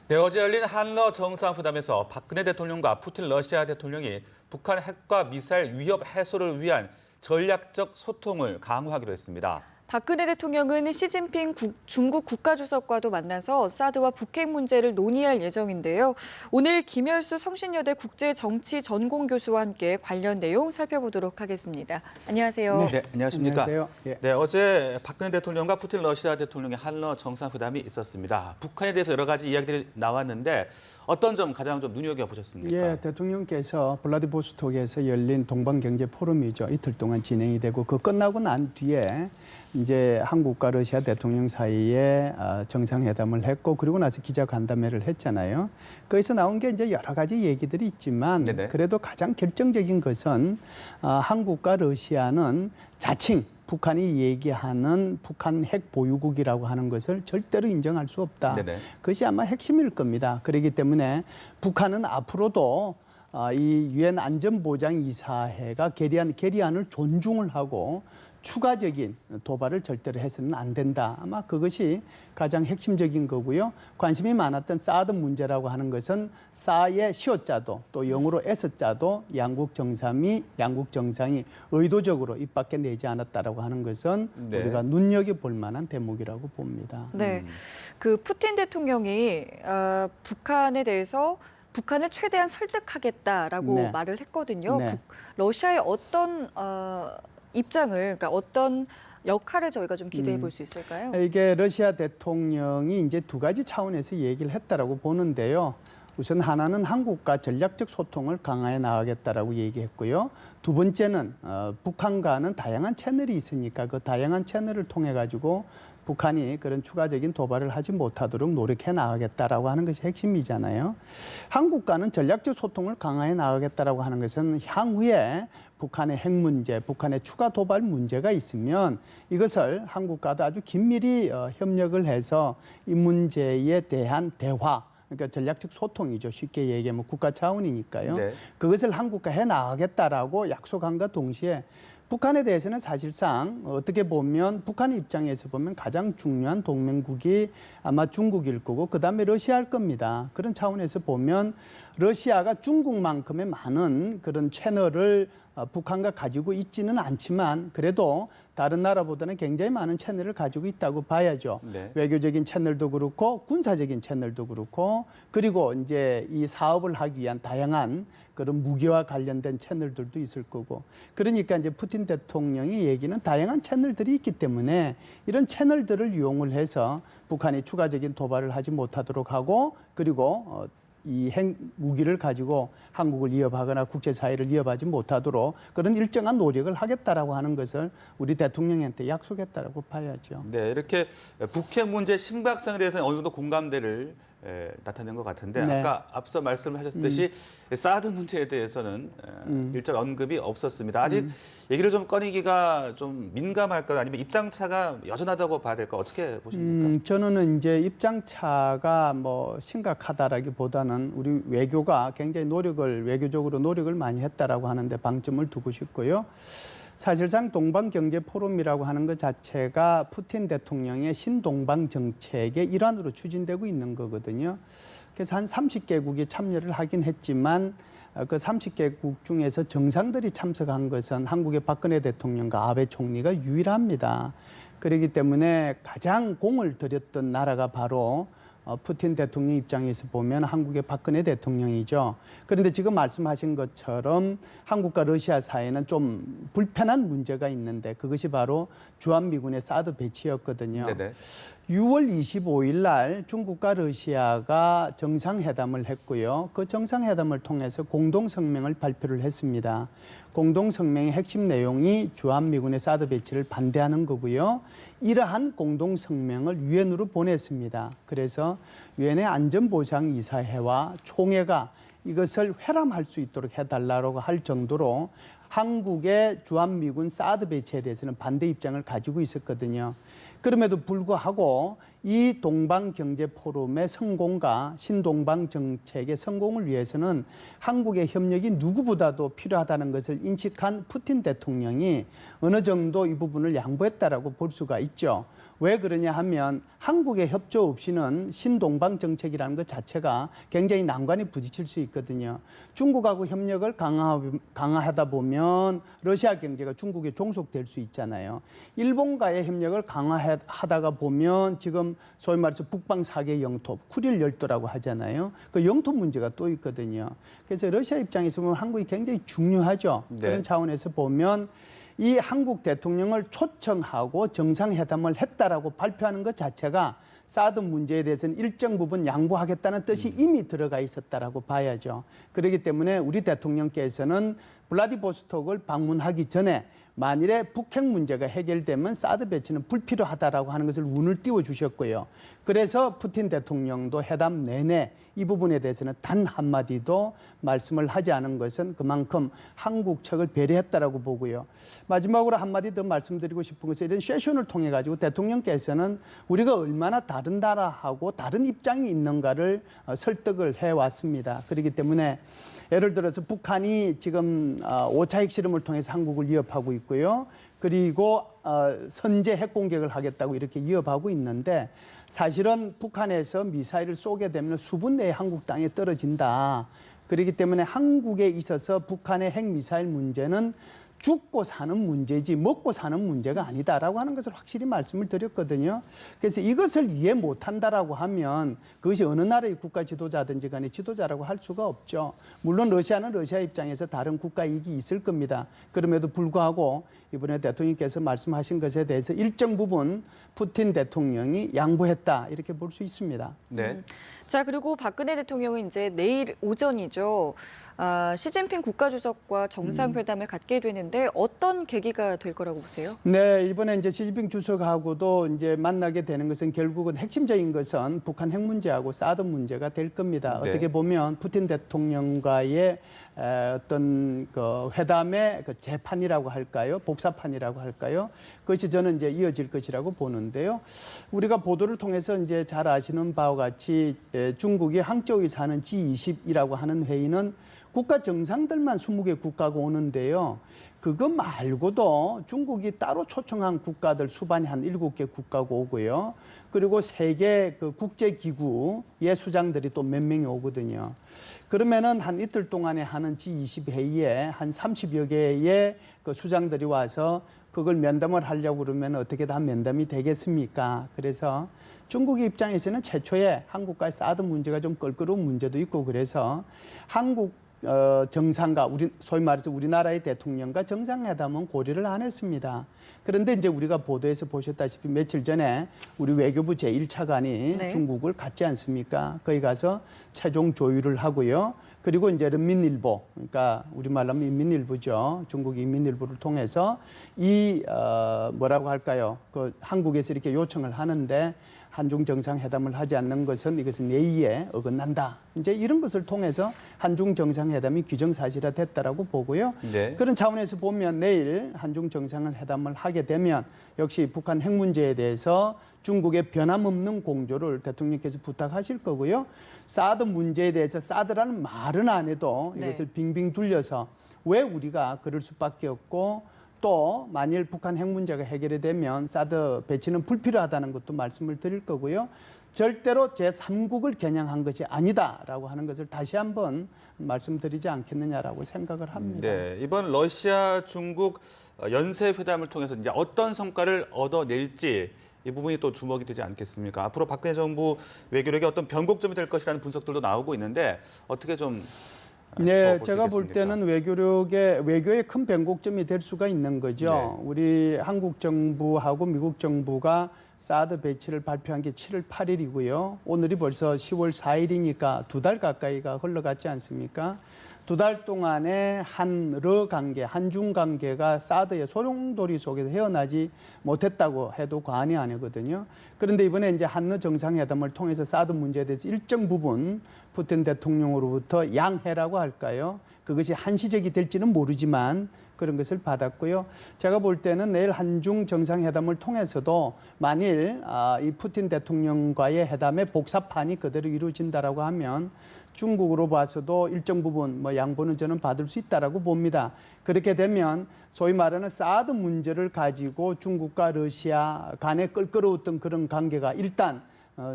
네, 어제 열린 한러 정상회담에서 박근혜 대통령과 푸틴 러시아 대통령이 북한 핵과 미사일 위협 해소를 위한 전략적 소통을 강화하기로 했습니다. 박근혜 대통령은 시진핑 중국 국가주석과도 만나서 사드와 북핵 문제를 논의할 예정인데요. 오늘 김열수 성신여대 국제정치전공교수와 함께 관련 내용 살펴보도록 하겠습니다. 안녕하세요. 네, 안녕하십니까. 안녕하세요. 예. 네, 어제 박근혜 대통령과 푸틴 러시아 대통령의 한러 정상회담이 있었습니다. 북한에 대해서 여러 가지 이야기들이 나왔는데 어떤 점 가장 좀 눈여겨보셨습니까? 예, 대통령께서 블라디보스톡에서 열린 동방경제 포럼이죠. 이틀 동안 진행이 되고 그 끝나고 난 뒤에 이제 한국과 러시아 대통령 사이에 정상회담을 했고 그리고 나서 기자간담회를 했잖아요. 거기서 나온 게 이제 여러 가지 얘기들이 있지만 네네. 그래도 가장 결정적인 것은 한국과 러시아는 자칭 북한이 얘기하는 북한 핵 보유국이라고 하는 것을 절대로 인정할 수 없다. 네네. 그것이 아마 핵심일 겁니다. 그렇기 때문에 북한은 앞으로도 이 유엔 안전보장이사회가 결의안을 존중을 하고 추가적인 도발을 절대로 해서는 안 된다. 아마 그것이 가장 핵심적인 거고요. 관심이 많았던 사드 문제라고 하는 것은 사의 시어자도 또 영어로 S자도 양국 정상이 의도적으로 입 밖에 내지 않았다라고 하는 것은 네. 우리가 눈여겨볼 만한 대목이라고 봅니다. 네, 그 푸틴 대통령이 북한에 대해서 북한을 최대한 설득하겠다라고 네. 말을 했거든요. 네. 러시아의 어떤 입장을, 그러니까 어떤 역할을 저희가 좀 기대해 볼 수 있을까요? 이게 러시아 대통령이 이제 두 가지 차원에서 얘기를 했다라고 보는데요. 우선 하나는 한국과 전략적 소통을 강화해 나가겠다라고 얘기했고요. 두 번째는 북한과는 다양한 채널이 있으니까 그 다양한 채널을 통해 가지고 북한이 그런 추가적인 도발을 하지 못하도록 노력해 나가겠다라고 하는 것이 핵심이잖아요. 한국과는 전략적 소통을 강화해 나가겠다라고 하는 것은 향후에 북한의 핵 문제, 북한의 추가 도발 문제가 있으면 이것을 한국과도 아주 긴밀히 협력을 해서 이 문제에 대한 대화, 그러니까 전략적 소통이죠. 쉽게 얘기하면 국가 차원이니까요. 네. 그것을 한국과 해 나가겠다라고 약속함과 동시에 북한에 대해서는 사실상 어떻게 보면 북한 입장에서 보면 가장 중요한 동맹국이 아마 중국일 거고 그다음에 러시아일 겁니다. 그런 차원에서 보면 러시아가 중국만큼의 많은 그런 채널을 북한과 가지고 있지는 않지만 그래도 다른 나라보다는 굉장히 많은 채널을 가지고 있다고 봐야죠. 네. 외교적인 채널도 그렇고 군사적인 채널도 그렇고 그리고 이제 이 사업을 하기 위한 다양한 그런 무기와 관련된 채널들도 있을 거고 그러니까 이제 푸틴 대통령이 얘기는 다양한 채널들이 있기 때문에 이런 채널들을 이용을 해서 북한이 추가적인 도발을 하지 못하도록 하고 그리고 이 핵 무기를 가지고 한국을 위협하거나 국제사회를 위협하지 못하도록 그런 일정한 노력을 하겠다라고 하는 것을 우리 대통령한테 약속했다라고 봐야죠. 네, 이렇게 북핵 문제 심각성에 대해서 어느 정도 공감대를 나타낸 것 같은데 네. 아까 앞서 말씀하셨듯이 사드 문제에 대해서는 일절 언급이 없었습니다. 아직 얘기를 좀 꺼내기가 좀 민감할까요? 아니면 입장차가 여전하다고 봐야 될까? 어떻게 보십니까? 저는 이제 입장차가 뭐 심각하다라기보다는 우리 외교가 굉장히 외교적으로 노력을 많이 했다라고 하는데 방점을 두고 싶고요. 사실상 동방경제 포럼이라고 하는 것 자체가 푸틴 대통령의 신동방 정책의 일환으로 추진되고 있는 거거든요. 그래서 한 30개국이 참여를 하긴 했지만 그 30개국 중에서 정상들이 참석한 것은 한국의 박근혜 대통령과 아베 총리가 유일합니다. 그렇기 때문에 가장 공을 들였던 나라가 바로 푸틴 대통령 입장에서 보면 한국의 박근혜 대통령이죠. 그런데 지금 말씀하신 것처럼 한국과 러시아 사이에는 좀 불편한 문제가 있는데 그것이 바로 주한미군의 사드 배치였거든요. 네네. 6월 25일 날 중국과 러시아가 정상회담을 했고요. 그 정상회담을 통해서 공동성명을 발표를 했습니다. 공동성명의 핵심 내용이 주한미군의 사드 배치를 반대하는 거고요. 이러한 공동성명을 유엔으로 보냈습니다. 그래서 유엔의 안전보장이사회와 총회가 이것을 회람할 수 있도록 해달라고 할 정도로 한국의 주한미군 사드 배치에 대해서는 반대 입장을 가지고 있었거든요. 그럼에도 불구하고 이 동방경제포럼의 성공과 신동방 정책의 성공을 위해서는 한국의 협력이 누구보다도 필요하다는 것을 인식한 푸틴 대통령이 어느 정도 이 부분을 양보했다라고 볼 수가 있죠. 왜 그러냐 하면 한국의 협조 없이는 신동방 정책이라는 것 자체가 굉장히 난관이 부딪힐 수 있거든요. 중국하고 협력을 강화하다 보면 러시아 경제가 중국에 종속될 수 있잖아요. 일본과의 협력을 강화하다가 보면 지금 소위 말해서 북방 4개 영토, 쿠릴 열도라고 하잖아요. 그 영토 문제가 또 있거든요. 그래서 러시아 입장에서 보면 한국이 굉장히 중요하죠. 네. 그런 차원에서 보면 이 한국 대통령을 초청하고 정상회담을 했다라고 발표하는 것 자체가 사드 문제에 대해서는 일정 부분 양보하겠다는 뜻이 이미 들어가 있었다라고 봐야죠. 그렇기 때문에 우리 대통령께서는 블라디보스톡을 방문하기 전에 만일에 북핵 문제가 해결되면 사드 배치는 불필요하다라고 하는 것을 운을 띄워주셨고요. 그래서 푸틴 대통령도 회담 내내 이 부분에 대해서는 단 한마디도 말씀을 하지 않은 것은 그만큼 한국 측을 배려했다라고 보고요. 마지막으로 한마디 더 말씀드리고 싶은 것은 이런 세션을 통해 가지고 대통령께서는 우리가 얼마나 다른 나라하고 다른 입장이 있는가를 설득을 해왔습니다. 그렇기 때문에 예를 들어서 북한이 지금 5차 핵실험을 통해서 한국을 위협하고 있고요. 그리고 선제 핵공격을 하겠다고 이렇게 위협하고 있는데 사실은 북한에서 미사일을 쏘게 되면 수분 내에 한국 땅에 떨어진다. 그렇기 때문에 한국에 있어서 북한의 핵미사일 문제는 죽고 사는 문제지 먹고 사는 문제가 아니다라고 하는 것을 확실히 말씀을 드렸거든요. 그래서 이것을 이해 못한다라고 하면 그것이 어느 나라의 국가 지도자든지 간에 지도자라고 할 수가 없죠. 물론 러시아는 러시아 입장에서 다른 국가 이익이 있을 겁니다. 그럼에도 불구하고 이번에 대통령께서 말씀하신 것에 대해서 일정 부분 푸틴 대통령이 양보했다 이렇게 볼 수 있습니다. 네. 자, 그리고 박근혜 대통령은 이제 내일 오전이죠. 시진핑 국가주석과 정상회담을 갖게 되는데 어떤 계기가 될 거라고 보세요? 네, 이번에 이제 시진핑 주석하고도 이제 만나게 되는 것은 결국은 핵심적인 것은 북한 핵 문제하고 사드 문제가 될 겁니다. 네. 어떻게 보면 푸틴 대통령과의 어떤 그 회담의 그 재판이라고 할까요? 복사판이라고 할까요? 그것이 저는 이제 이어질 것이라고 보는데요. 우리가 보도를 통해서 이제 잘 아시는 바와 같이 중국이 항저우에 사는 G20이라고 하는 회의는 국가 정상들만 20개 국가가 오는데요. 그거 말고도 중국이 따로 초청한 국가들 수반이 한 7개 국가가 오고요. 그리고 세계 그 국제기구의 수장들이 또 몇 명이 오거든요. 그러면은 한 이틀 동안에 하는 G20 회의에 한 30여 개의 그 수장들이 와서 그걸 면담을 하려고 그러면 어떻게 다 면담이 되겠습니까? 그래서 중국의 입장에서는 최초에 한국과의 사드 문제가 좀 껄끄러운 문제도 있고 그래서 한국 정상과 소위 말해서 우리나라의 대통령과 정상회담은 고려를 안 했습니다. 그런데 이제 우리가 보도에서 보셨다시피 며칠 전에 우리 외교부 제1차관이 네. 중국을 갔지 않습니까? 거기 가서 최종 조율을 하고요. 그리고 이제人民일보, 그러니까 우리말로 하면 인민일보죠. 중국 인민일보를 통해서 이 뭐라고 할까요? 그 한국에서 이렇게 요청을 하는데 한중 정상회담을 하지 않는 것은 이것은 예의에 어긋난다. 이제 이런 것을 통해서 한중 정상회담이 기정사실화됐다라고 보고요. 네. 그런 차원에서 보면 내일 한중 정상회담을 하게 되면 역시 북한 핵 문제에 대해서 중국의 변함없는 공조를 대통령께서 부탁하실 거고요. 사드 문제에 대해서 사드라는 말은 안 해도 이것을 빙빙 둘러서 왜 우리가 그럴 수밖에 없고 또 만일 북한 핵 문제가 해결이 되면 사드 배치는 불필요하다는 것도 말씀을 드릴 거고요. 절대로 제3국을 겨냥한 것이 아니다라고 하는 것을 다시 한번 말씀드리지 않겠느냐라고 생각을 합니다. 네, 이번 러시아 중국 연쇄 회담을 통해서 이제 어떤 성과를 얻어낼지 이 부분이 또 주목이 되지 않겠습니까? 앞으로 박근혜 정부 외교력에 어떤 변곡점이 될 것이라는 분석들도 나오고 있는데 어떻게 좀 네, 짚어볼 수 제가 볼 있겠습니까? 때는 외교의 큰 변곡점이 될 수가 있는 거죠. 네. 우리 한국 정부하고 미국 정부가 사드 배치를 발표한 게 7월 8일이고요. 오늘이 벌써 10월 4일이니까 2달 가까이가 흘러갔지 않습니까? 2달 동안에 한러 관계, 한중 관계가 사드의 소용돌이 속에서 헤어나지 못했다고 해도 과언이 아니거든요. 그런데 이번에 이제 한러 정상회담을 통해서 사드 문제에 대해서 일정 부분 푸틴 대통령으로부터 양해라고 할까요? 그것이 한시적이 될지는 모르지만 그런 것을 받았고요. 제가 볼 때는 내일 한중 정상회담을 통해서도 만일 이 푸틴 대통령과의 회담의 복사판이 그대로 이루어진다라고 하면 중국으로 봐서도 일정 부분 뭐 양보는 저는 받을 수 있다라고 봅니다. 그렇게 되면 소위 말하는 사드 문제를 가지고 중국과 러시아 간에 껄끄러웠던 그런 관계가 일단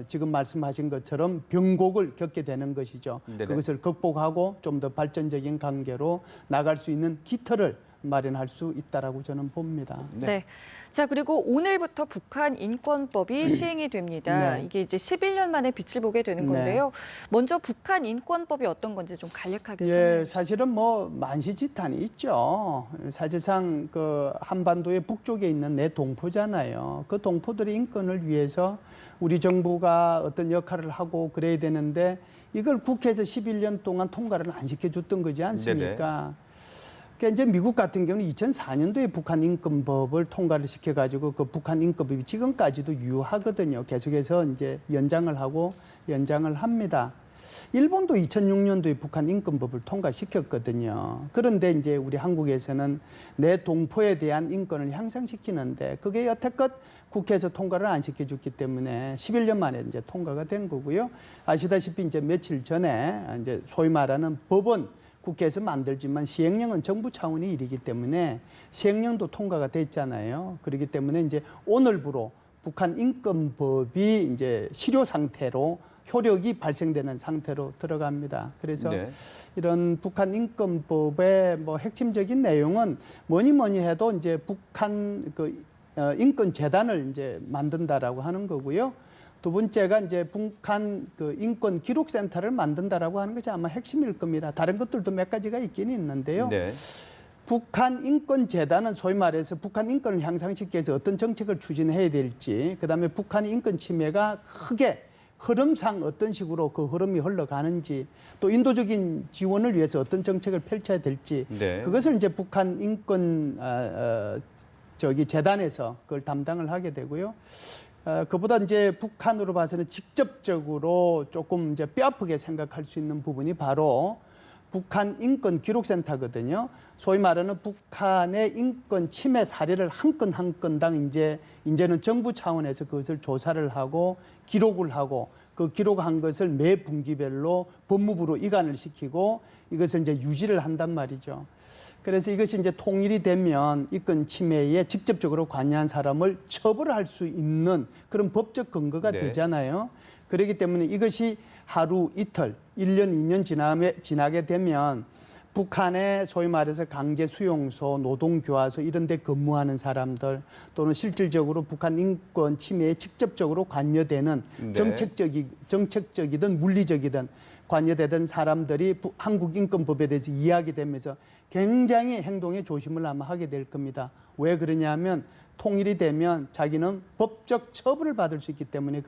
지금 말씀하신 것처럼 변곡을 겪게 되는 것이죠. 네네. 그것을 극복하고 좀 더 발전적인 관계로 나갈 수 있는 기틀을 마련할 수 있다라고 저는 봅니다. 네. 자, 그리고 오늘부터 북한 인권법이 시행이 됩니다. 네. 이게 이제 11년 만에 빛을 보게 되는 네. 건데요. 먼저 북한 인권법이 어떤 건지 좀 간략하게 설명해 예, 주시죠. 사실은 뭐 만시지탄이 있죠. 사실상 그 한반도의 북쪽에 있는 내 동포잖아요. 그 동포들의 인권을 위해서 우리 정부가 어떤 역할을 하고 그래야 되는데 이걸 국회에서 11년 동안 통과를 안 시켜줬던 거지 않습니까? 그러니까 이제 미국 같은 경우는 2004년도에 북한 인권법을 통과를 시켜가지고 그 북한 인권법이 지금까지도 유효하거든요. 계속해서 이제 연장을 합니다. 일본도 2006년도에 북한 인권법을 통과시켰거든요. 그런데 이제 우리 한국에서는 내 동포에 대한 인권을 향상시키는데 그게 여태껏 국회에서 통과를 안 시켜줬기 때문에 11년 만에 이제 통과가 된 거고요. 아시다시피 이제 며칠 전에 이제 소위 말하는 법은 국회에서 만들지만 시행령은 정부 차원의 일이기 때문에 시행령도 통과가 됐잖아요. 그렇기 때문에 이제 오늘부로 북한 인권법이 이제 실효 상태로 효력이 발생되는 상태로 들어갑니다. 그래서 네. 이런 북한 인권법의 뭐 핵심적인 내용은 뭐니 해도 이제 북한 그 인권 재단을 이제 만든다라고 하는 거고요. 두 번째가 이제 북한 그 인권 기록센터를 만든다라고 하는 것이 아마 핵심일 겁니다. 다른 것들도 몇 가지가 있긴 있는데요. 네. 북한 인권재단은 소위 말해서 북한 인권을 향상시키기 위해서 어떤 정책을 추진해야 될지, 그다음에 북한의 인권 침해가 크게 흐름상 어떤 식으로 그 흐름이 흘러가는지, 또 인도적인 지원을 위해서 어떤 정책을 펼쳐야 될지, 네. 그것을 이제 북한 인권 재단에서 그걸 담당을 하게 되고요. 그보다 이제 북한으로 봐서는 직접적으로 조금 이제 뼈아프게 생각할 수 있는 부분이 바로 북한 인권 기록센터거든요. 소위 말하는 북한의 인권 침해 사례를 한 건 한 건당 이제는 정부 차원에서 그것을 조사를 하고 기록을 하고 그 기록한 것을 매 분기별로 법무부로 이관을 시키고 이것을 이제 유지를 한단 말이죠. 그래서 이것이 이제 통일이 되면 인권 침해에 직접적으로 관여한 사람을 처벌할 수 있는 그런 법적 근거가 네. 되잖아요. 그렇기 때문에 이것이 하루 이틀, 1년, 2년 지나게 되면 북한의 소위 말해서 강제 수용소, 노동교화소 이런 데 근무하는 사람들 또는 실질적으로 북한 인권 침해에 직접적으로 관여되는 네. 정책적이든 물리적이든 관여되던 사람들이 한국 인권법에 대해서 이야기되면서 굉장히 행동에 조심을 아마 하게 될 겁니다. 왜 그러냐면 통일이 되면 자기는 법적 처벌을 받을 수 있기 때문에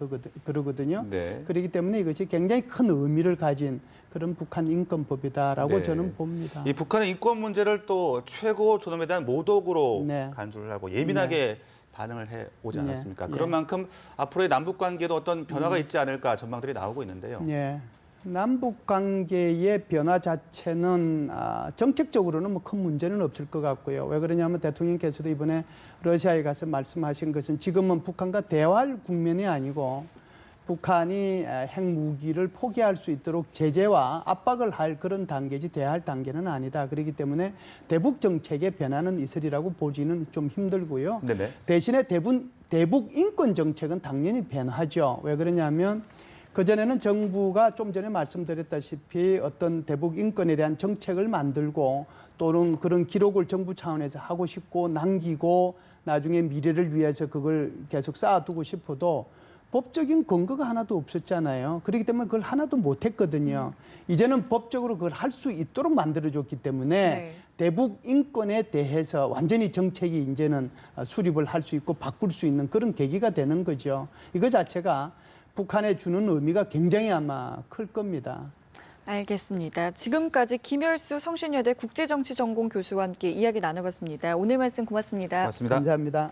그러거든요. 네. 그렇기 때문에 이것이 굉장히 큰 의미를 가진 그런 북한 인권법이다라고 네. 저는 봅니다. 이 북한의 인권 문제를 또 최고 존엄에 대한 모독으로 네. 간주를 하고 예민하게 반응을 해 오지 네. 않았습니까? 예. 그런 만큼 앞으로의 남북 관계도 어떤 변화가 있지 않을까 전망들이 나오고 있는데요. 예. 남북 관계의 변화 자체는 정책적으로는 뭐 큰 문제는 없을 것 같고요. 왜 그러냐면 대통령께서도 이번에 러시아에 가서 말씀하신 것은 지금은 북한과 대화할 국면이 아니고 북한이 핵무기를 포기할 수 있도록 제재와 압박을 할 그런 단계지 대화할 단계는 아니다. 그렇기 때문에 대북 정책의 변화는 있으리라고 보지는 좀 힘들고요. 네네. 대신에 대북 인권 정책은 당연히 변하죠. 왜 그러냐면 그전에는 정부가 좀 전에 말씀드렸다시피 어떤 대북 인권에 대한 정책을 만들고 또는 그런 기록을 정부 차원에서 하고 싶고 남기고 나중에 미래를 위해서 그걸 계속 쌓아두고 싶어도 법적인 근거가 하나도 없었잖아요. 그렇기 때문에 그걸 하나도 못했거든요. 이제는 법적으로 그걸 할 수 있도록 만들어줬기 때문에 네. 대북 인권에 대해서 완전히 정책이 이제는 수립을 할 수 있고 바꿀 수 있는 그런 계기가 되는 거죠. 이거 자체가 북한에 주는 의미가 굉장히 아마 클 겁니다. 알겠습니다. 지금까지 김열수 성신여대 국제정치전공 교수와 함께 이야기 나눠봤습니다. 오늘 말씀 고맙습니다. 맞습니다. 감사합니다.